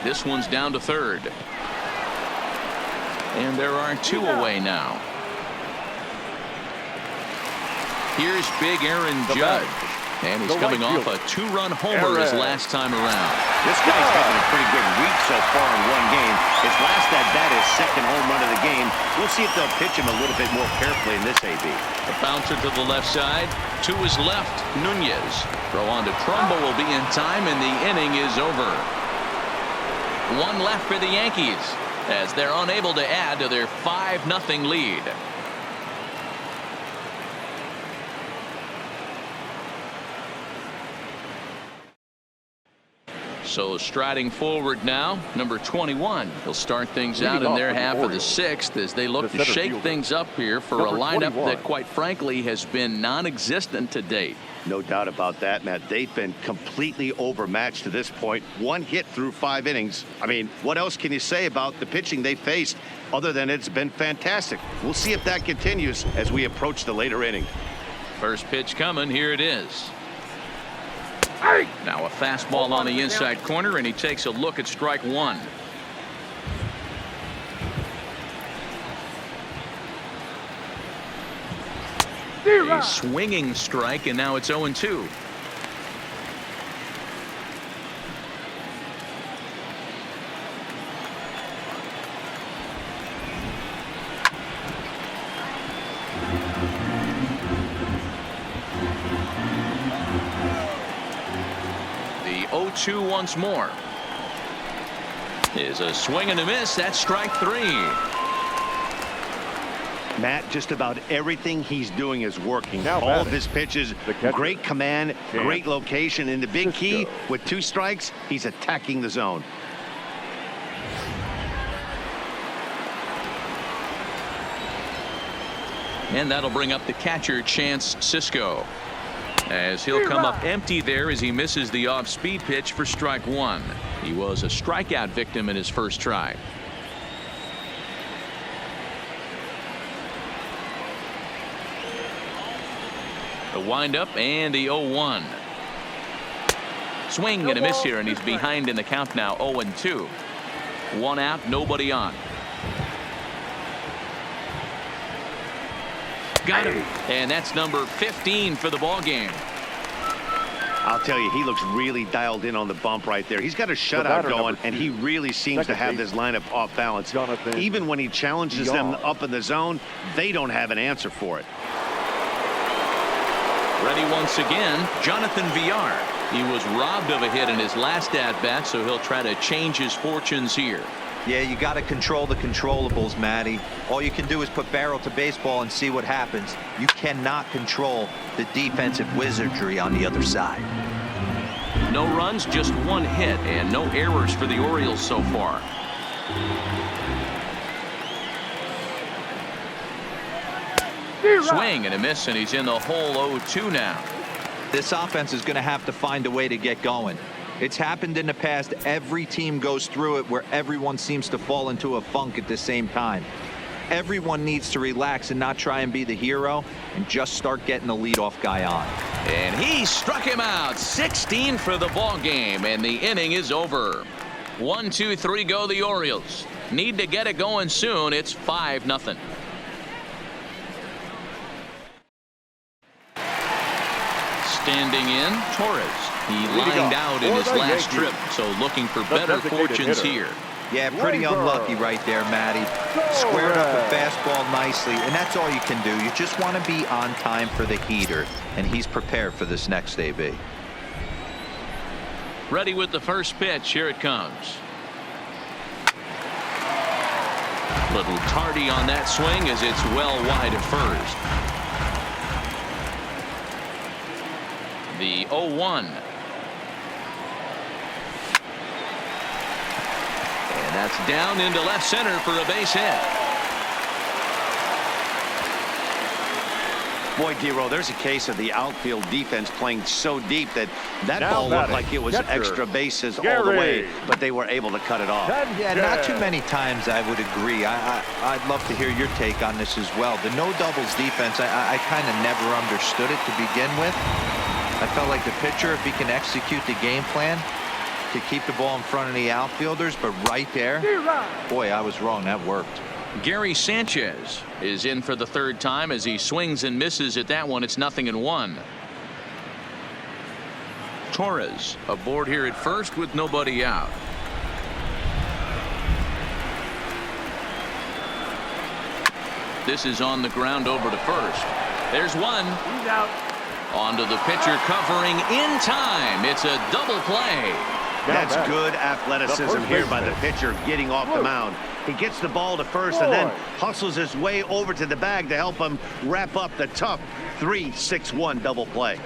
This one's down to third. And there are two away now. Here's big Aaron Judge. And he's coming off a two-run homer his last time around. This guy's having a pretty good week so far in one game. His last at-bat is second home run of the game. We'll see if they'll pitch him a little bit more carefully in this AB. A bouncer to the left side. To his left, Nunez. Throw on to Trumbo will be in time, and the inning is over. One left for the Yankees as they're unable to add to their 5-0 lead. So striding forward now, number 21. He'll start things out in their half of the sixth as they look to shake things up here for a lineup that, quite frankly, has been non-existent to date. No doubt about that, Matt. They've been completely overmatched to this point. One hit through 5 innings. I mean, what else can you say about the pitching they faced other than it's been fantastic? We'll see if that continues as we approach the later inning. First pitch coming. Here it is. Now a fastball on the inside corner, and he takes a look at strike one. A swinging strike, and now it's 0-2. The 0-2 once more. Is a swing and a miss. That's strike 3. Matt, just about everything he's doing is working. All of his pitches, great command, great location, and the big key with 2 strikes, he's attacking the zone. And that'll bring up the catcher, Chance Sisco, as he'll come up empty there as he misses the off-speed pitch for strike 1. He was a strikeout victim in his first try. The windup and the 0-1. Swing and a miss here, and he's behind in the count now. 0-2. 1 out, nobody on. Got him, and that's number 15 for the ball game. I'll tell you, he looks really dialed in on the bump right there. He's got a shutout going, and he really seems to have this lineup off balance. Even when he challenges them up in the zone, they don't have an answer for it. Ready once again, Jonathan Villar. He was robbed of a hit in his last at-bat, so he'll try to change his fortunes here. Yeah, you got to control the controllables, Matty. All you can do is put barrel to baseball and see what happens. You cannot control the defensive wizardry on the other side. No runs, just 1 hit, and no errors for the Orioles so far. Swing and a miss, and he's in the hole. 0-2 now. This offense is going to have to find a way to get going. It's happened in the past. Every team goes through it where everyone seems to fall into a funk at the same time. Everyone needs to relax and not try and be the hero and just start getting the leadoff guy on. And he struck him out. 16 for the ball game, and the inning is over. 1, 2, 3 go the Orioles. Need to get it going soon. It's 5-0. Standing in, Torres. He lined out in his last trip, so looking for better fortunes here. Yeah, pretty unlucky right there, Matty. Squared up a fastball nicely, and that's all you can do. You just want to be on time for the heater, and he's prepared for this next AB. Ready with the first pitch. Here it comes. Little tardy on that swing as it's well wide at first. The 0-1. And that's down into left center for a base hit. Boy, D-Row, there's a case of the outfield defense playing so deep that ball looked like it was extra bases all the way, but they were able to cut it off. Yeah, not too many times I would agree. I'd love to hear your take on this as well. The no doubles defense, I kind of never understood it to begin with. I felt like the pitcher, if he can execute the game plan, to keep the ball in front of the outfielders, but right there, boy, I was wrong. That worked. Gary Sanchez is in for the third time as he swings and misses at that one. It's 0-1. Torres aboard here at first with nobody out. This is on the ground over to first. There's one. He's out. Onto the pitcher covering in time. It's a double play. That's good athleticism here by the pitcher getting off the mound. He gets the ball to first and then hustles his way over to the bag to help him wrap up the tough 3-6-1 double play.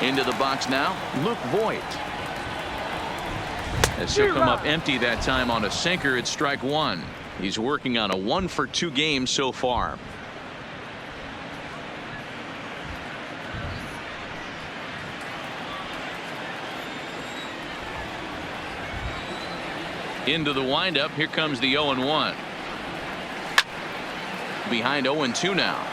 Into the box now, Luke Voigt. As he'll come up empty that time on a sinker, it's strike one. He's working on a 1-for-2 game so far. Into the windup, here comes the 0-1. Behind 0-2 now.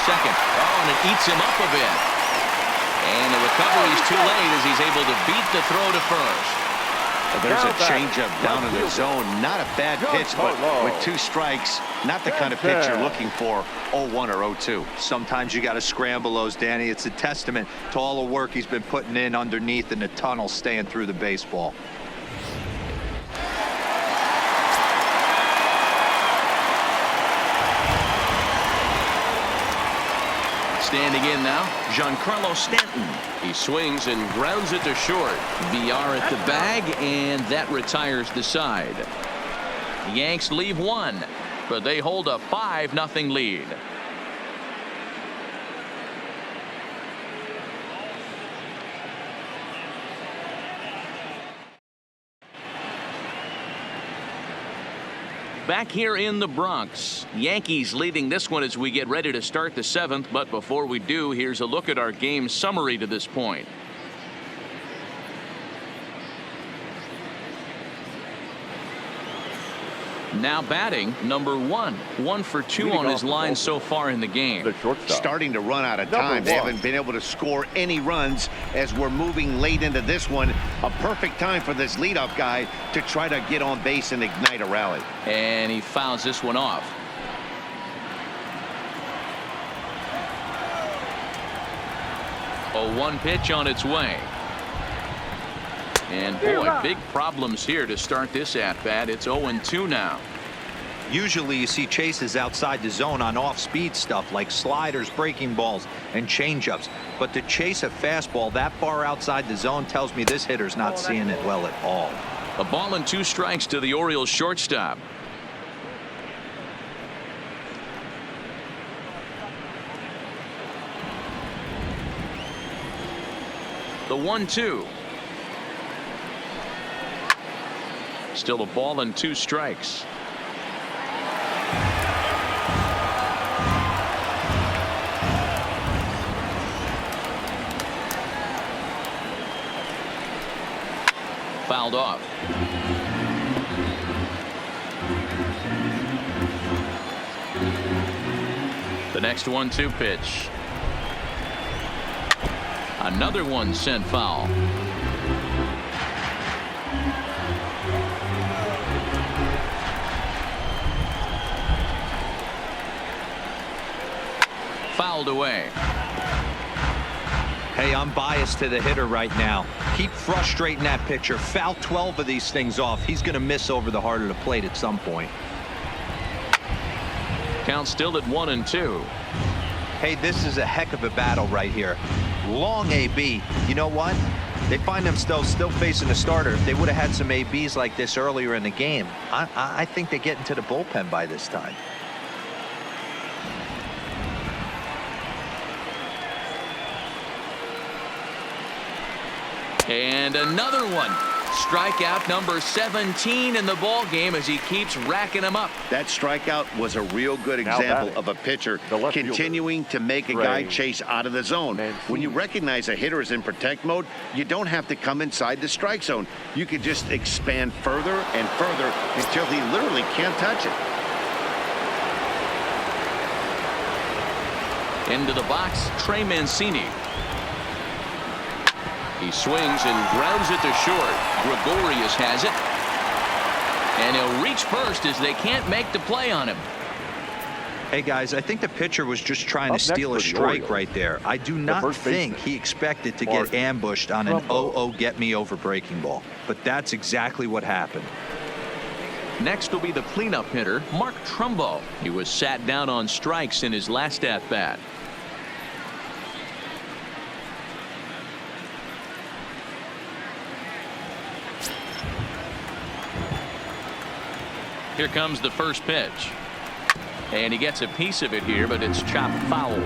Second. Oh, and it eats him up a bit. And the recovery's too late as he's able to beat the throw to first. Well, there's a changeup down in the zone. Not a bad pitch, but with 2 strikes, not the kind of pitch you're looking for 0-1 or 0-2. Sometimes you got to scramble those, Danny. It's a testament to all the work he's been putting in underneath in the tunnel, staying through the baseball. Standing in now, Giancarlo Stanton. He swings and grounds it to short. VR at the bag, and that retires the side. The Yanks leave one, but they hold a 5-0 lead. Back here in the Bronx, Yankees leading this one as we get ready to start the 7th. But before we do, here's a look at our game summary to this point. Now batting, number 1 for 2 on his line so far in the game. Starting to run out of time. They haven't been able to score any runs as we're moving late into this one. A perfect time for this leadoff guy to try to get on base and ignite a rally. And he fouls this one off. A 1 pitch on its way. And boy, big problems here to start this at-bat. It's 0-2 now. Usually you see chases outside the zone on off-speed stuff like sliders, breaking balls, and changeups. But to chase a fastball that far outside the zone tells me this hitter's not seeing it well at all. A ball and 2 strikes to the Orioles shortstop. The 1-2. Still a ball and 2 strikes. Fouled off. The next 1-2 pitch. Another one sent foul. Fouled away. Hey, I'm biased to the hitter right now. Keep frustrating that pitcher. Foul 12 of these things off. He's going to miss over the heart of the plate at some point. Count still at 1-2. Hey, this is a heck of a battle right here. Long AB. You know what? They find themselves still facing a starter. If they would have had some ABs like this earlier in the game, I think they get into the bullpen by this time. And another one. Strikeout number 17 in the ball game as he keeps racking them up. That strikeout was a real good example of a pitcher continuing to make a guy chase out of the zone. When you recognize a hitter is in protect mode, you don't have to come inside the strike zone. You can just expand further and further until he literally can't touch it. Into the box, Trey Mancini. He swings and grounds it to short. Gregorius has it. And he'll reach first as they can't make the play on him. Hey, guys, I think the pitcher was just trying to steal a strike right there. I do not think he expected to get ambushed on an 0-0 get-me-over breaking ball. But that's exactly what happened. Next will be the cleanup hitter, Mark Trumbo. He was sat down on strikes in his last at-bat. Here comes the first pitch. And he gets a piece of it here, but it's chopped foul.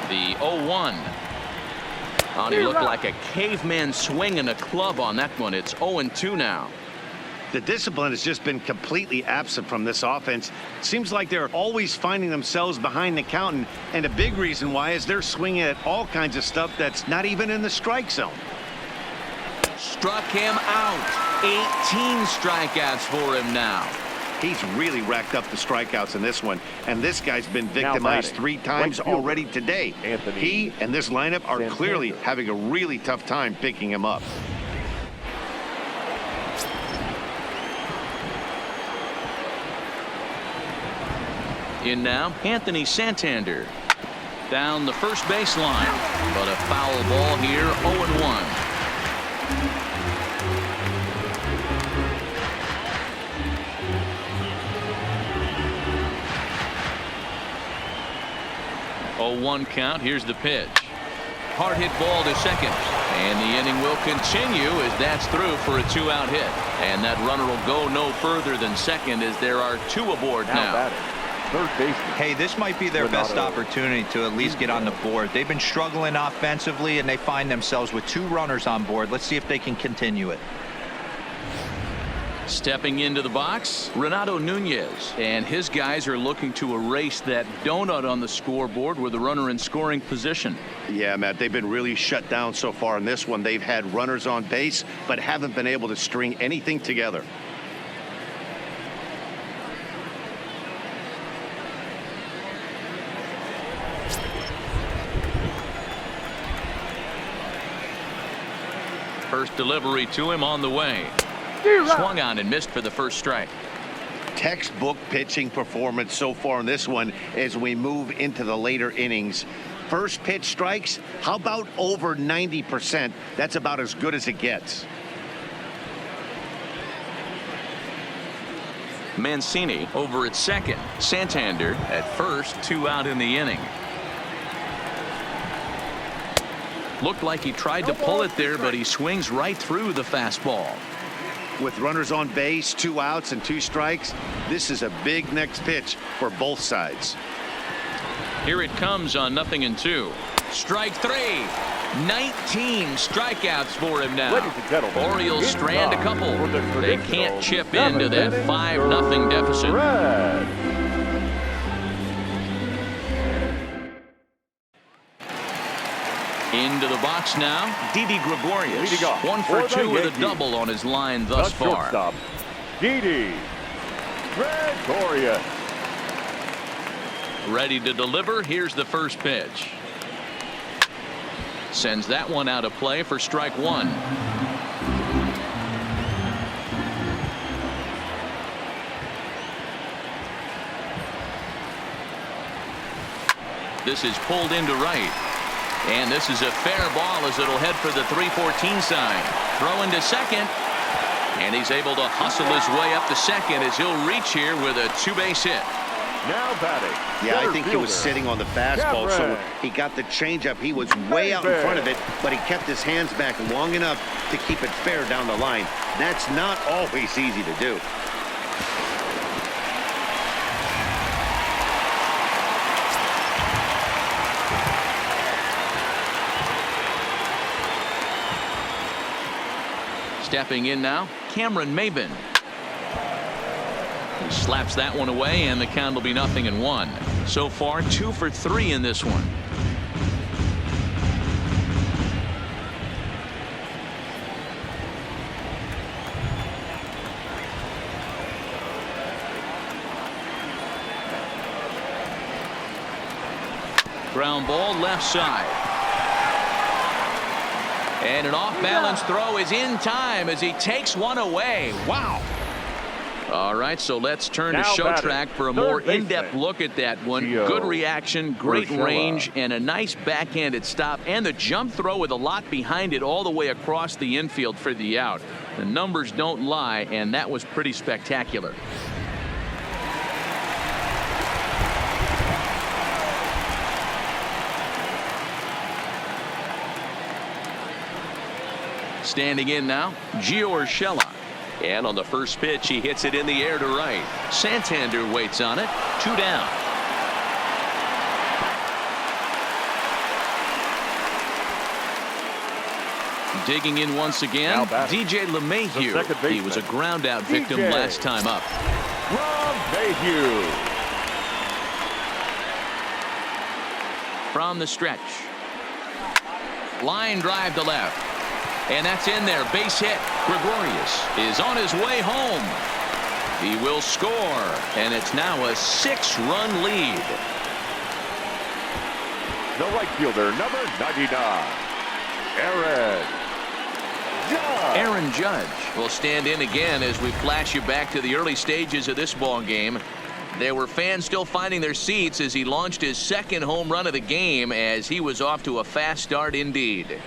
The 0-1. Oh, he looked like a caveman swinging a club on that one. It's 0-2 now. The discipline has just been completely absent from this offense. Seems like they're always finding themselves behind the count, and a big reason why is they're swinging at all kinds of stuff that's not even in the strike zone. Struck him out. 18 strikeouts for him now. He's really racked up the strikeouts in this one, and this guy's been victimized 3 times already today. He and this lineup are clearly having a really tough time picking him up. In now, Anthony Santander. Down the first baseline, but a foul ball here, 0-1. One count. Here's the pitch. Hard hit ball to second, and the inning will continue as that's through for a 2-out hit, and that runner will go no further than second as there are 2 aboard now. Third baseman. Hey, this might be their best opportunity to at least get on the board. They've been struggling offensively, and they find themselves with 2 runners on board. Let's see if they can continue it. Stepping into the box, Renato Nunez, and his guys are looking to erase that donut on the scoreboard with the runner in scoring position. Yeah, Matt, they've been really shut down so far in this one. They've had runners on base, but haven't been able to string anything together. First delivery to him on the way. Swung on and missed for the first strike. Textbook pitching performance so far in this one as we move into the later innings. First pitch strikes, how about over 90%? That's about as good as it gets. Mancini over at second. Santander at first, 2 out in the inning. Looked like he tried to pull it there, but he swings right through the fastball. With runners on base, 2 outs and 2 strikes, this is a big next pitch for both sides. Here it comes on 0-2. Strike 3. 19 strikeouts for him now. Orioles strand a couple. They can't chip into that 5-0 deficit. Into the box now, Didi Gregorius. 1 for 2 with a double on his line thus far. Didi Gregorius. Ready to deliver. Here's the first pitch. Sends that one out of play for strike 1. This is pulled into right. And this is a fair ball as it'll head for the 3-14 sign. Throw into second. And he's able to hustle his way up to second as he'll reach here with a 2-base hit. Now batting. Yeah, I think he was sitting on the fastball, so he got the changeup. He was way out in front of it, but he kept his hands back long enough to keep it fair down the line. That's not always easy to do. Stepping in now, Cameron Maben. He slaps that one away, and the count will be 0-1. So far, 2 for 3 in this one. Ground ball left side. And an off-balance throw is in time as he takes one away. Wow. All right, so let's turn to show track for a more in-depth look at that one. Good reaction, great range, and a nice backhanded stop. And the jump throw with a lot behind it all the way across the infield for the out. The numbers don't lie, and that was pretty spectacular. Standing in now, Gio Urshela. And on the first pitch, he hits it in the air to right. Santander waits on it. 2 down. Digging in once again, DJ LeMahieu. He was a ground out victim last time up. LeMahieu. From the stretch. Line drive to left. And that's in there. Base hit. Gregorius is on his way home. He will score. And it's now a 6-run lead. The right fielder, number 99, Aaron Judge will stand in again as we flash you back to the early stages of this ball game. There were fans still finding their seats as he launched his second home run of the game, as he was off to a fast start indeed.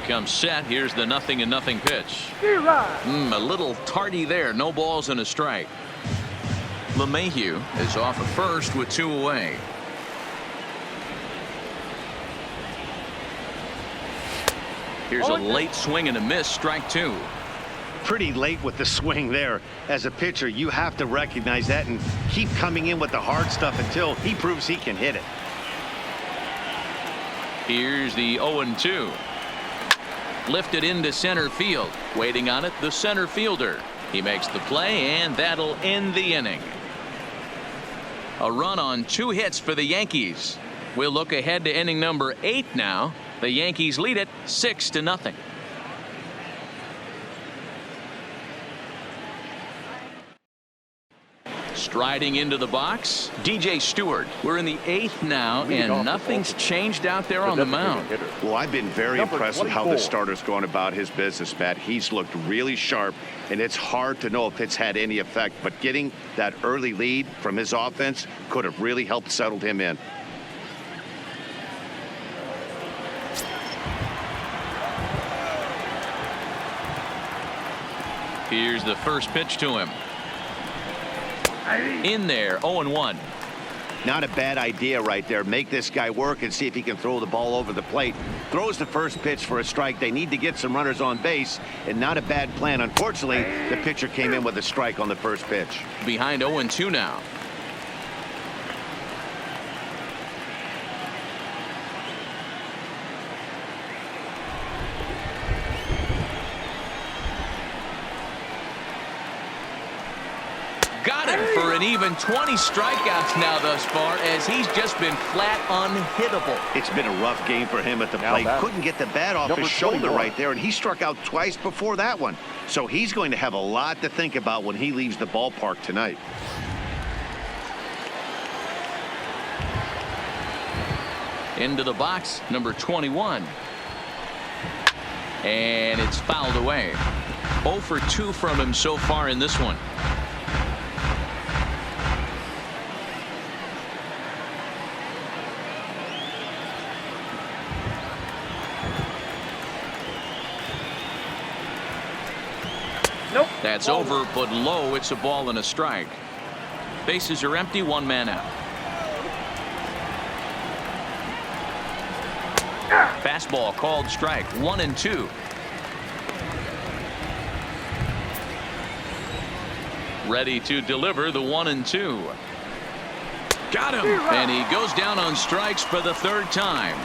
Comes set. Here's the 0-0 pitch. A little tardy there. No balls and a strike. LeMahieu is off at first with 2 away. Here's a late swing and a miss. Strike 2. Pretty late with the swing there. As a pitcher, you have to recognize that and keep coming in with the hard stuff until he proves he can hit it. Here's the 0-2. Lifted into center field. Waiting on it, the center fielder. He makes the play, and that'll end the inning. A run on 2 hits for the Yankees. We'll look ahead to inning number 8 now. The Yankees lead it 6-0. Striding into the box, DJ Stewart. We're in the 8th now, and nothing's changed out there on the mound. Well, I've been very impressed with how the starter's going about his business, Matt. He's looked really sharp, and it's hard to know if it's had any effect, but getting that early lead from his offense could have really helped settle him in. Here's the first pitch to him. In there, 0-1. Not a bad idea right there. Make this guy work and see if he can throw the ball over the plate. Throws the first pitch for a strike. They need to get some runners on base, and not a bad plan. Unfortunately, the pitcher came in with a strike on the first pitch. Behind 0-2 now. Got him for an even 20 strikeouts now thus far, as he's just been flat unhittable. It's been a rough game for him at the plate. Couldn't get the bat off his shoulder right there, and he struck out twice before that one. So he's going to have a lot to think about when he leaves the ballpark tonight. Into the box, number 21. And it's fouled away. 0 for 2 from him so far in this one. That's over, but low. It's a ball and a strike. Bases are empty. 1 man out. Fastball called strike. 1-2. Ready to deliver the 1-2. Got him. And he goes down on strikes for the third time.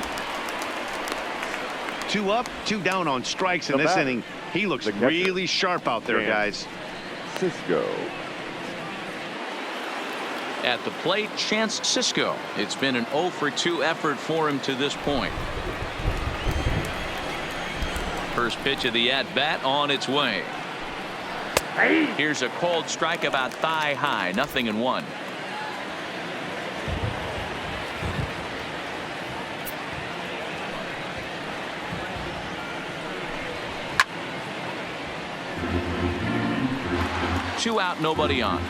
2 up, 2 down on strikes in this inning. He looks really sharp out there, guys. Cisco. At the plate, Chance Cisco. It's been an 0 for 2 effort for him to this point. First pitch of the at-bat on its way. Here's a cold strike about thigh high. 0-1. Two out, nobody on.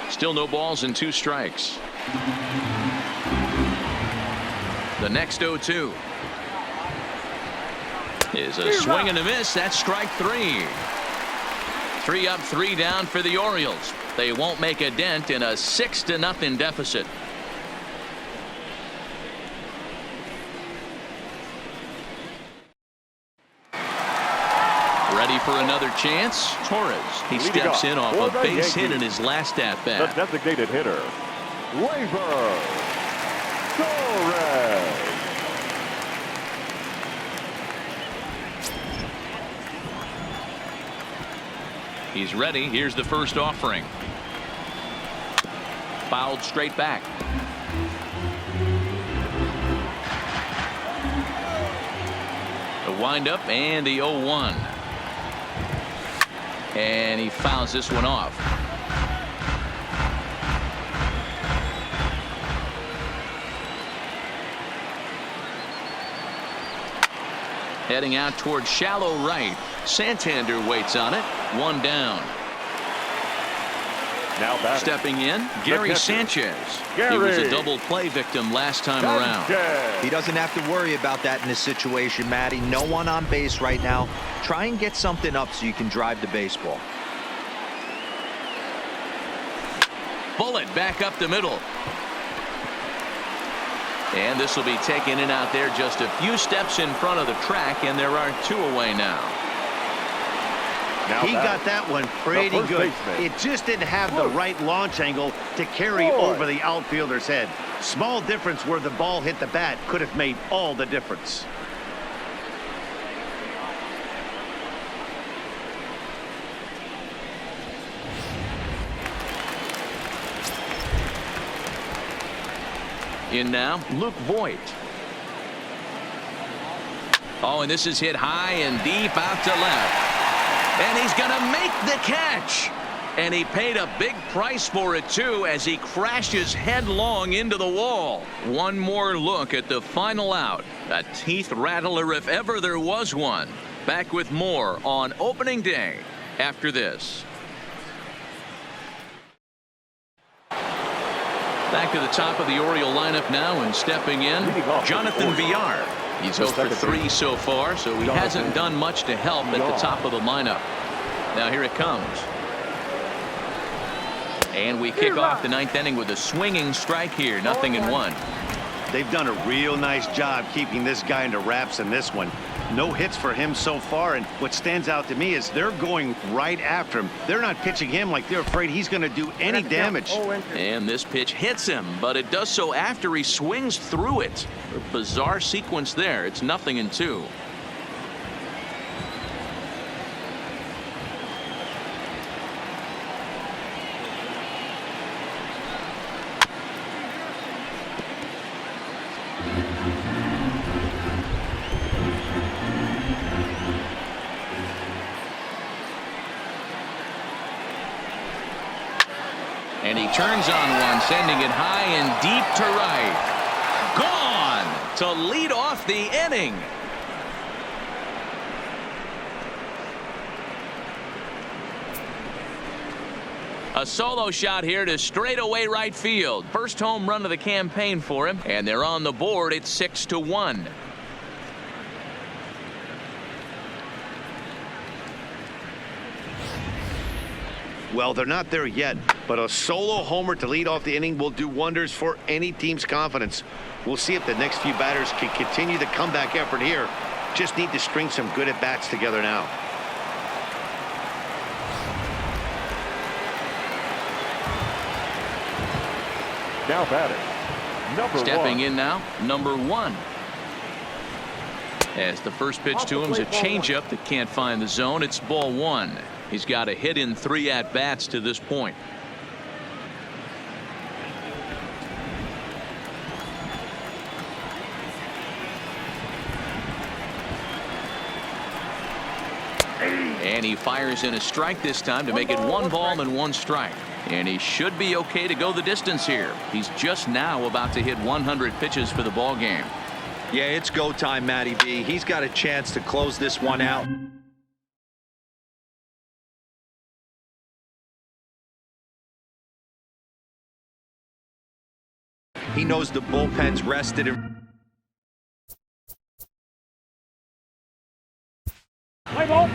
Still no balls and 2 strikes. The next 0-2 is a swing and a miss. That's strike 3. 3 up, 3 down for the Orioles. They won't make a dent in a 6-0 deficit. Ready for another chance. Torres. He steps in off a base hit in his last at bat. The designated hitter, Gleyber Torres. He's ready. Here's the first offering. Fouled straight back. The windup and the 0-1. And he fouls this one off. Heading out towards shallow right. Santander waits on it. 1 down. Now back. Stepping in, Gary Sanchez. He was a double play victim last time around. He doesn't have to worry about that in this situation, Matty. No one on base right now. Try and get something up so you can drive the baseball. Bullet back up the middle. And this will be taken in out there just a few steps in front of the track, and there are 2 away now. He got that one pretty good. It just didn't have the right launch angle to carry over the outfielder's head. Small difference where the ball hit the bat could have made all the difference. In now, Luke Voigt. Oh, and this is hit high and deep out to left. And he's going to make the catch. And he paid a big price for it, too, as he crashes headlong into the wall. One more look at the final out. A teeth rattler if ever there was one. Back with more on opening day after this. Back to the top of the Oriole lineup now, and stepping in, Jonathan Villar. He's 0 for 3 so far, so he hasn't done much to help at the top of the lineup. Now here it comes. And we kick off the 9th inning with a swinging strike here. 0-1. They've done a real nice job keeping this guy into wraps in this one. No hits for him so far, and what stands out to me is they're going right after him. They're not pitching him like they're afraid he's going to do any damage. And this pitch hits him, but it does so after he swings through it. A bizarre sequence there. It's 0-2. And he turns on one, sending it high and deep to right. Gone to lead off the inning. A solo shot here to straightaway right field. First home run of the campaign for him, and they're on the board. It's 6-1. Well, they're not there yet, but a solo homer to lead off the inning will do wonders for any team's confidence. We'll see if the next few batters can continue the comeback effort here. Just need to string some good at-bats together now. Now batting, number Stepping one. in now, number 1. As the first pitch to him is a changeup that can't find the zone. It's ball 1. He's got a hit in 3 at-bats to this point. And he fires in a strike this time to make it 1 ball and 1 strike. And he should be okay to go the distance here. He's just now about to hit 100 pitches for the ball game. Yeah, it's go time, Matty B. He's got a chance to close this one out. He knows the bullpen's rested and Play ball.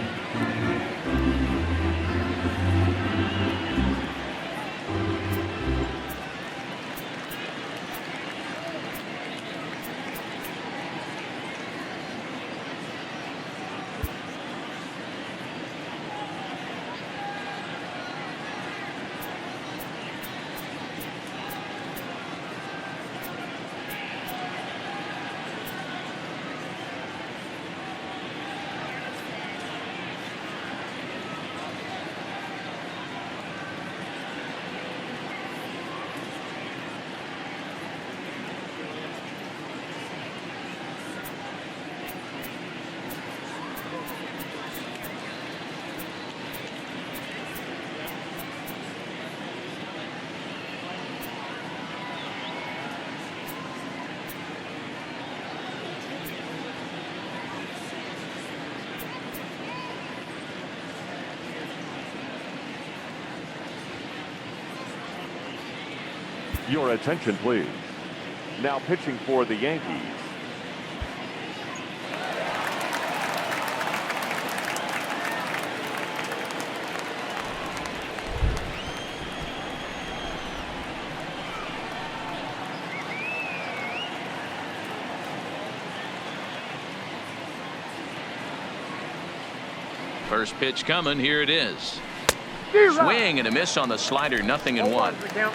Your attention, please. Now pitching for the Yankees, First pitch coming. Here it is. Swing and a miss on the slider. 0-1.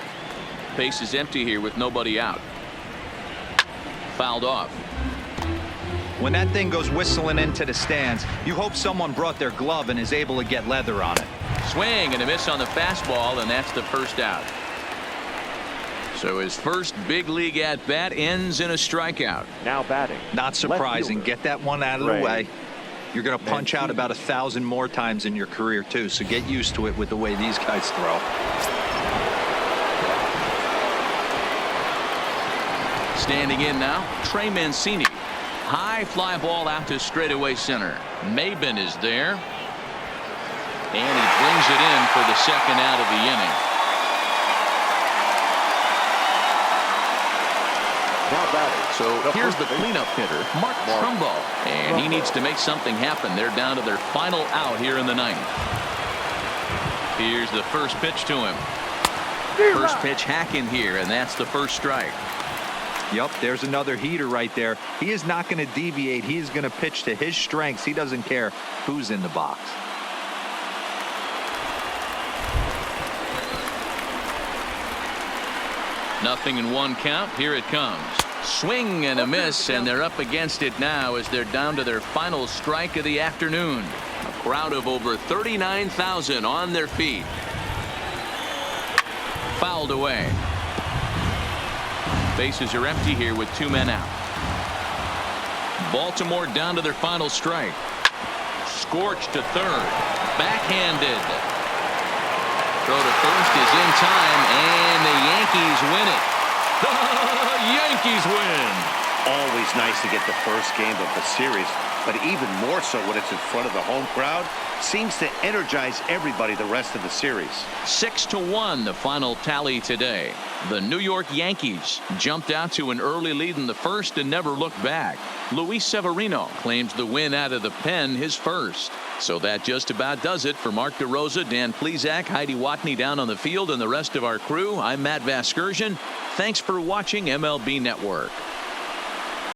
Base is empty here with nobody out. Fouled off. when that thing goes whistling into the stands, you hope someone brought their glove and is able to get leather on it. Swing and a miss on the fastball, and that's the first out. So his first big league at bat ends in a strikeout. Now batting. Not surprising. Get that one out of the way. You're going to punch out about 1,000 more times in your career too, so get used to it with the way these guys throw. Standing in now, Trey Mancini. High fly ball out to straightaway center. Maben is there, and he brings it in for the second out of the inning. Now batting. So here's the cleanup hitter, Mark Trumbo, and he needs to make something happen. They're down to their final out here in the ninth. Here's the first pitch to him. First pitch hacking here, and that's the first strike. Yep, there's another heater right there. He is not going to deviate. He's going to pitch to his strengths. He doesn't care who's in the box. Nothing in one count. Here it comes. Swing and a miss, and they're up against it now as they're down to their final strike of the afternoon. A crowd of over 39,000 on their feet. Fouled away. Bases are empty here with 2 men out. Baltimore down to their final strike. Scorched to third. Backhanded. Throw to first is in time, and the Yankees win it. The Yankees win. Always always nice to get the first game of the series, but even more so when it's in front of the home crowd. Seems to energize everybody the rest of the series. 6-1 the final tally today. The New York Yankees jumped out to an early lead in the first and never looked back. Luis Severino claims the win out of the pen, his first. So that just about does it for Mark DeRosa, Dan Plesac, Heidi Watney down on the field, and the rest of our crew. I'm Matt Vasgersian. Thanks for watching MLB Network.